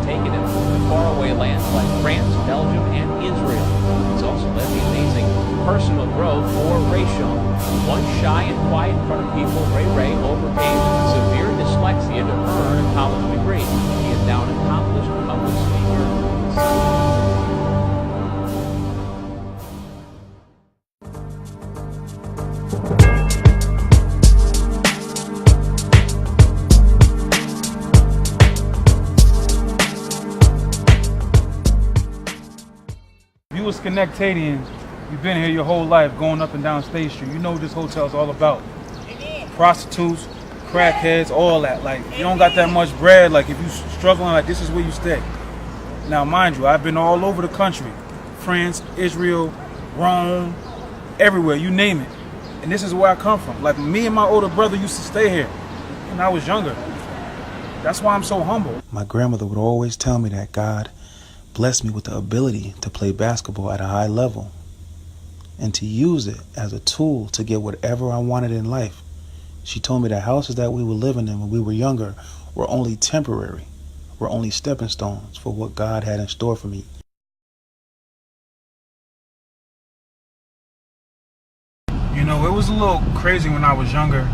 taken him to faraway lands like France, Belgium, and Israel. He's also led the amazing personal growth for Rashaun. Once shy and quiet in front of people, Ray overcame severe dyslexia to earn a college degree. He is now an accomplished public speaker. If you a Schenectadian, you've been here your whole life going up and down State Street, you know what this hotel is all about. Prostitutes, crackheads, all that. Like, if you don't got that much bread, like if you struggling, like this is where you stay. Now, mind you, I've been all over the country. France, Israel, Rome, everywhere, you name it. And this is where I come from. Like, me and my older brother used to stay here when I was younger. That's why I'm so humble. My grandmother would always tell me that God blessed me with the ability to play basketball at a high level and to use it as a tool to get whatever I wanted in life. She told me the houses that we were living in when we were younger were only temporary, were only stepping stones for what God had in store for me. You know, it was a little crazy when I was younger,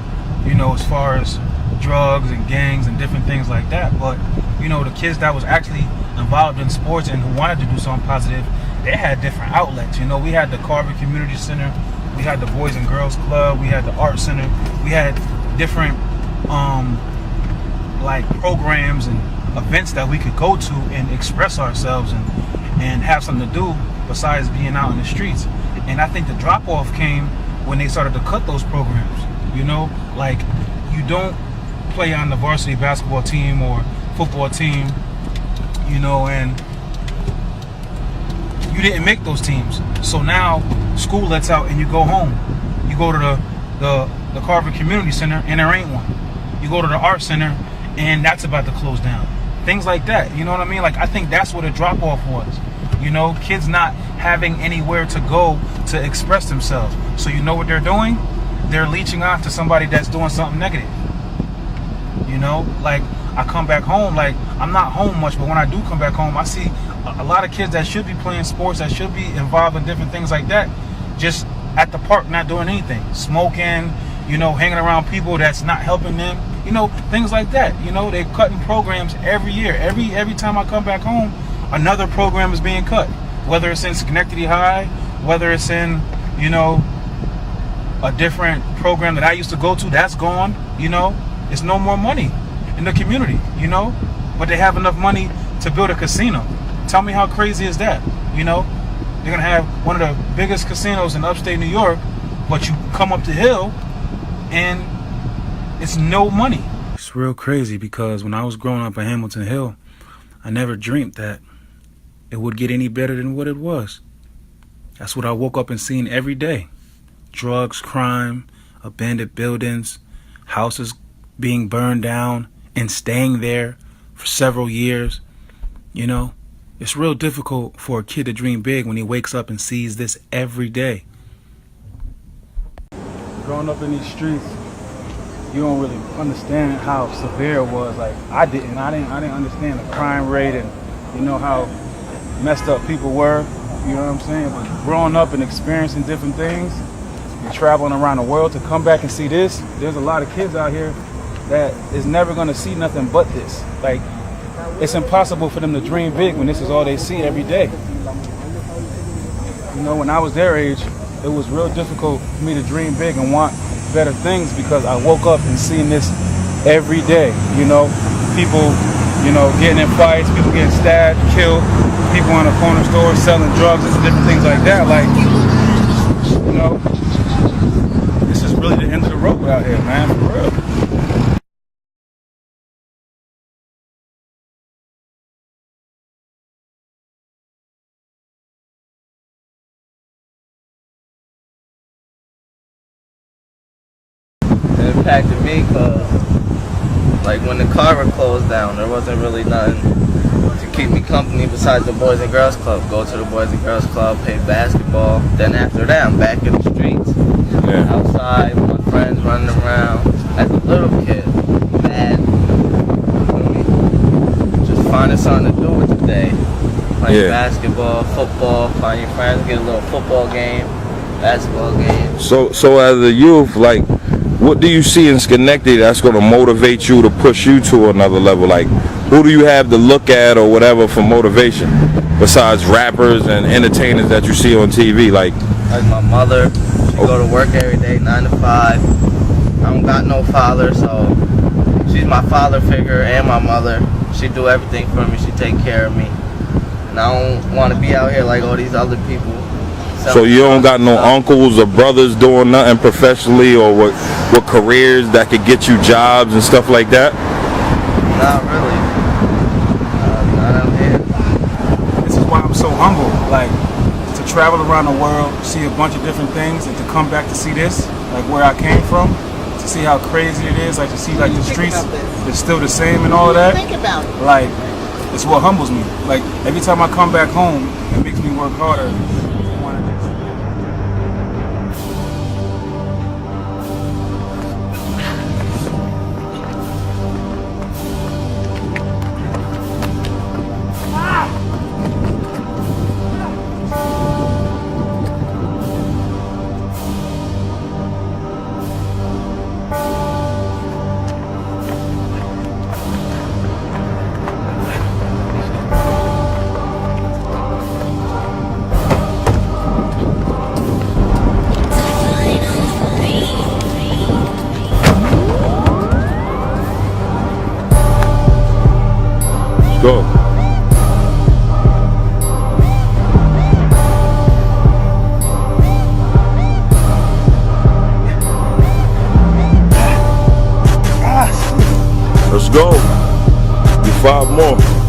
you know, as far as drugs and gangs and different things like that. But, you know, the kids that was actually involved in sports and who wanted to do something positive, they had different outlets. You know, we had the Carver Community Center, we had the Boys and Girls Club, we had the Art Center, we had different like programs and events that we could go to and express ourselves and have something to do besides being out in the streets. And I think the drop-off came when they started to cut those programs. You know, like, you don't play on the varsity basketball team or football team, you know, and you didn't make those teams. So now school lets out and you go home. You go to the Carver Community Center and there ain't one. You go to the Art Center and that's about to close down. Things like that, you know what I mean? Like, I think that's what a drop-off was. You know, kids not having anywhere to go to express themselves. So you know what they're doing? They're leeching on to somebody that's doing something negative. You know, like, I come back home, like, I'm not home much, but when I do come back home, I see a lot of kids that should be playing sports, that should be involved in different things like that, just at the park not doing anything, smoking, you know, hanging around people that's not helping them, you know, things like that. You know, they're cutting programs every year. Every time I come back home, another program is being cut, whether it's in Schenectady High, whether it's in, you know, a different program that I used to go to, that's gone. You know, it's no more money in the community, you know, but they have enough money to build a casino. Tell me how crazy is that? You know, they're gonna have one of the biggest casinos in upstate New York, but you come up the hill and it's no money. It's real crazy because when I was growing up in Hamilton Hill, I never dreamed that it would get any better than what it was. That's what I woke up and seen every day. Drugs, crime, abandoned buildings, houses being burned down and staying there for several years. You know, it's real difficult for a kid to dream big when he wakes up and sees this every day. Growing up in these streets, you don't really understand how severe it was. Like, I didn't understand the crime rate and, you know, how messed up people were. You know what I'm saying? But growing up and experiencing different things, and traveling around the world to come back and see this, there's a lot of kids out here that is never going to see nothing but this. Like, it's impossible for them to dream big when this is all they see every day. You know, when I was their age, it was real difficult for me to dream big and want better things because I woke up and seen this every day. You know, people, you know, getting in fights, people getting stabbed, killed, people on the corner store selling drugs and different things like that. Like, you know, this is really the end of the road out here, man, for real. It impacted me because, like, when the Carver closed down, there wasn't really nothing to keep me company besides the Boys and Girls Club. Go to the Boys and Girls Club, play basketball. Then after that, I'm back in the streets, outside with my friends running around. As a little kid, mad, just finding something to do. like Yeah. basketball, football, find your friends, get a little football game, basketball game. So as a youth, like, what do you see in Schenectady that's going to motivate you to push you to another level? Like, who do you have to look at or whatever for motivation besides rappers and entertainers that you see on TV? Like my mother, she go to work every day, 9 to 5. I don't got no father, so she's my father figure and my mother. She do everything for me. She take care of me. And I don't want to be out here like all these other people. So you don't got no uncles or brothers doing nothing professionally or with careers that could get you jobs and stuff like that? Not really. Not out here. This is why I'm so humble. Like, to travel around the world, see a bunch of different things, and to come back to see this, like where I came from, to see how crazy it is, like to see like the streets is still the same and all of that. Think about it. Like, it's what humbles me. Like, every time I come back home, it makes me work harder. Go. Let's go. Do 5 more.